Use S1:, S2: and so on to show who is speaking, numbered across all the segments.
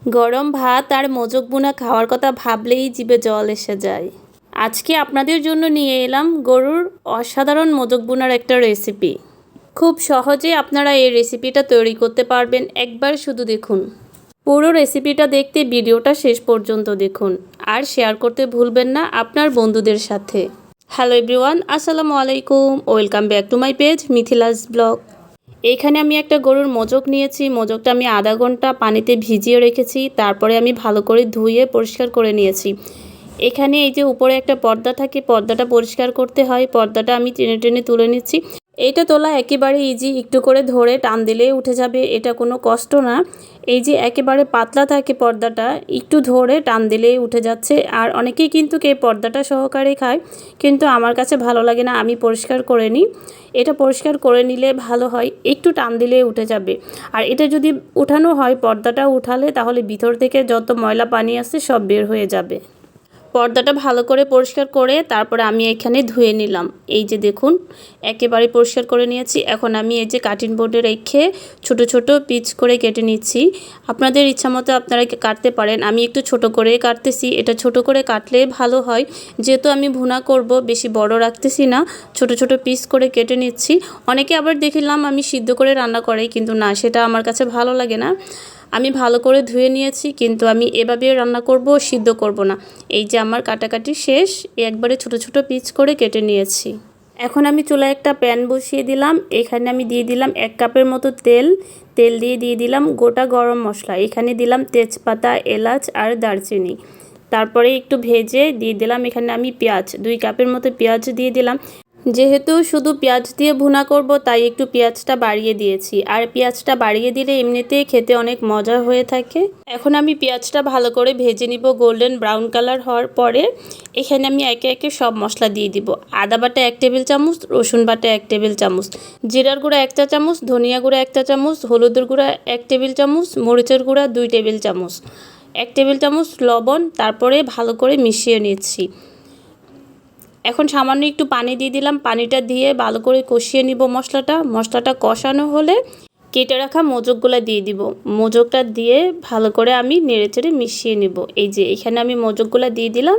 S1: গরম ভাত আর মোজক বুনা খাওয়ার কথা ভাবলেই জিভে জল এসে যায়। আজকে আপনাদের জন্য নিয়ে এলাম গরুর অসাধারণ মোজক বুনার একটা রেসিপি। খুব সহজে আপনারা এই রেসিপিটা তৈরি করতে পারবেন, একবার শুধু দেখুন। পুরো রেসিপিটা দেখতে ভিডিওটা শেষ পর্যন্ত দেখুন আর শেয়ার করতে ভুলবেন না আপনার বন্ধুদের সাথে। হ্যালো এভরিওয়ান, আসসালামু আলাইকুম, welcome back to my page Mithila's blog. এখানে আমি একটা গরুর মোজক নিয়েছি। মোজকটা আমি আধা ঘন্টা পানিতে ভিজিয়ে রেখেছি, তারপরে আমি ভালো করে ধুয়ে পরিষ্কার করে নিয়েছি। এখানে এই যে উপরে একটা পর্দা থাকে, পর্দাটা পরিষ্কার করতে হয়, পর্দাটা আমি টেনে টেনে তুলে নিচ্ছি। এইটা তোলা একেবারে ইজি, একটু করে ধরে টান দিলেই উঠে যাবে, এটা কোনো কষ্ট না। এই যে একেবারে পাতলা থাকে পর্দাটা, একটু ধরে টান দিলেই উঠে যাচ্ছে। আর অনেকেই কিন্তু এই পর্দাটা সহকারে খায়, কিন্তু আমার কাছে ভালো লাগে না, আমি পরিষ্কার করে নিই। এটা পরিষ্কার করে নিলে ভালো হয়, একটু টান দিলেই উঠে যাবে। আর এটা যদি উঠানো হয়, পর্দাটা উঠালে তাহলে ভিতর থেকে যত ময়লা পানি আছে সব বের হয়ে যাবে। পর্দাটা ভালো করে পরিষ্কার করে তারপরে আমি এখানে ধুয়ে নিলাম। এই যে দেখুন, একেবারে পরিষ্কার করে নিয়েছি। এখন আমি এই যে কাটিং বোর্ডে রেখে ছোট ছোট পিস করে কেটে নিচ্ছি। আপনাদের ইচ্ছা মতো আপনারা কাটতে পারেন, আমি একটু ছোট করে কাটতেছি। এটা ছোট করে কাটলে ভালো হয়, যেহেতু আমি ভুনা করব, বেশি বড় রাখতেছি না, ছোট ছোট পিস করে কেটে নিচ্ছি। অনেকে আবার দেখলাম আমি সিদ্ধ করে রান্না করে, কিন্তু না, সেটা আমার কাছে ভালো লাগে না। আমি ভালো করে ধুয়ে নিয়েছি, কিন্তু আমি এভাবে রান্না করব, সিদ্ধ করব না। এই যে আমার কাটাকাটি শেষ, একবারে ছোট ছোট পিস করে কেটে নিয়েছি। এখন আমি চুলায় একটা প্যান বসিয়ে দিলাম। এখানে আমি দিয়ে দিলাম 1 কাপের মতো তেল। তেল দিয়ে দিলাম গোটা গরম মশলা। এখানে দিলাম তেজপাতা, এলাচ আর দারচিনি। তারপরে একটু ভেজে দিয়ে দিলাম এখানে আমি পেঁয়াজ, 2 কাপের মতো পেঁয়াজ দিয়ে দিলাম। যেহেতু শুধু পেঁয়াজ দিয়ে ভুনা করব, তাই একটু পেঁয়াজটা বাড়িয়ে দিয়েছি। আর পেঁয়াজটা বাড়িয়ে দিলে এমনিতেই খেতে অনেক মজা হয়ে থাকে। এখন আমি পেঁয়াজটা ভালো করে ভেজে নিব, গোল্ডেন ব্রাউন কালার হওয়ার পরে এখানে আমি একে একে সব মশলা দিয়ে দিব। আদা বাটা 1 টেবিল চামচ, রসুন বাটা 1 টেবিল চামচ, জিরার গুঁড়া 1 চা চামচ, ধনিয়া গুঁড়া 1 চা চামচ, হলুদের গুঁড়া 1 টেবিল চামচ, মরিচের গুঁড়া 2 টেবিল চামচ, 1 টেবিল চামচ লবণ। তারপরে ভালো করে মিশিয়ে নিচ্ছি। এখন সামান্য একটু পানি দিয়ে দিলাম, পানিটা দিয়ে ভালো করে কষিয়ে নিব মশলাটা কষানো হলে কেটে রাখা মোজকগুলো দিয়ে দিব। মোজকটা দিয়ে ভালো করে আমি নেড়েচেড়ে মিশিয়ে নিব। এই যে এখানে আমি মোজকগুলো দিয়ে দিলাম,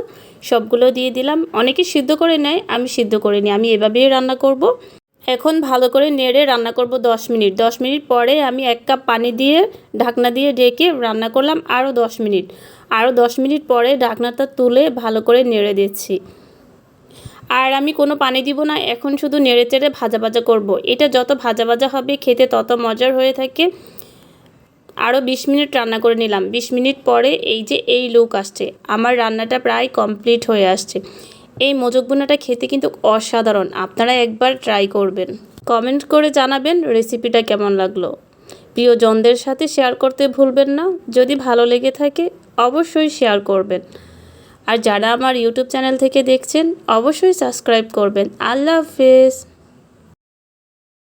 S1: সবগুলো দিয়ে দিলাম। অনেকে সিদ্ধ করে নেয়, আমি সিদ্ধ করে নিই, আমি এভাবেই রান্না করব। এখন ভালো করে নেড়ে রান্না করব 10 মিনিট। 10 মিনিট পরে আমি 1 কাপ পানি দিয়ে ঢাকনা দিয়ে ঢেকে রান্না করলাম আরও 10 মিনিট। আরও 10 মিনিট পরে ঢাকনাটা তুলে ভালো করে নেড়ে দিচ্ছি। আর আমি কোনো পানি দিব না, এখন শুধু নেড়েচেড়ে ভাজা ভাজা করব। এটা যত ভাজা ভাজা হবে খেতে তত মজার হয়ে থাকে। আরও 20 মিনিট রান্না করে নিলাম। 20 মিনিট পরে এই যে এই লুক আসছে, আমার রান্নাটা প্রায় কমপ্লিট হয়ে আসছে। এই মোজক ভুনাটা খেতে কিন্তু অসাধারণ, আপনারা একবার ট্রাই করবেন। কমেন্ট করে জানাবেন রেসিপিটা কেমন লাগলো। প্রিয়জনদের সাথে শেয়ার করতে ভুলবেন না। যদি ভালো লেগে থাকে অবশ্যই শেয়ার করবেন। আর যারা আমার ইউটিউব চ্যানেল থেকে দেখছেন অবশ্যই সাবস্ক্রাইব করবেন। আল্লাহ হাফেজ।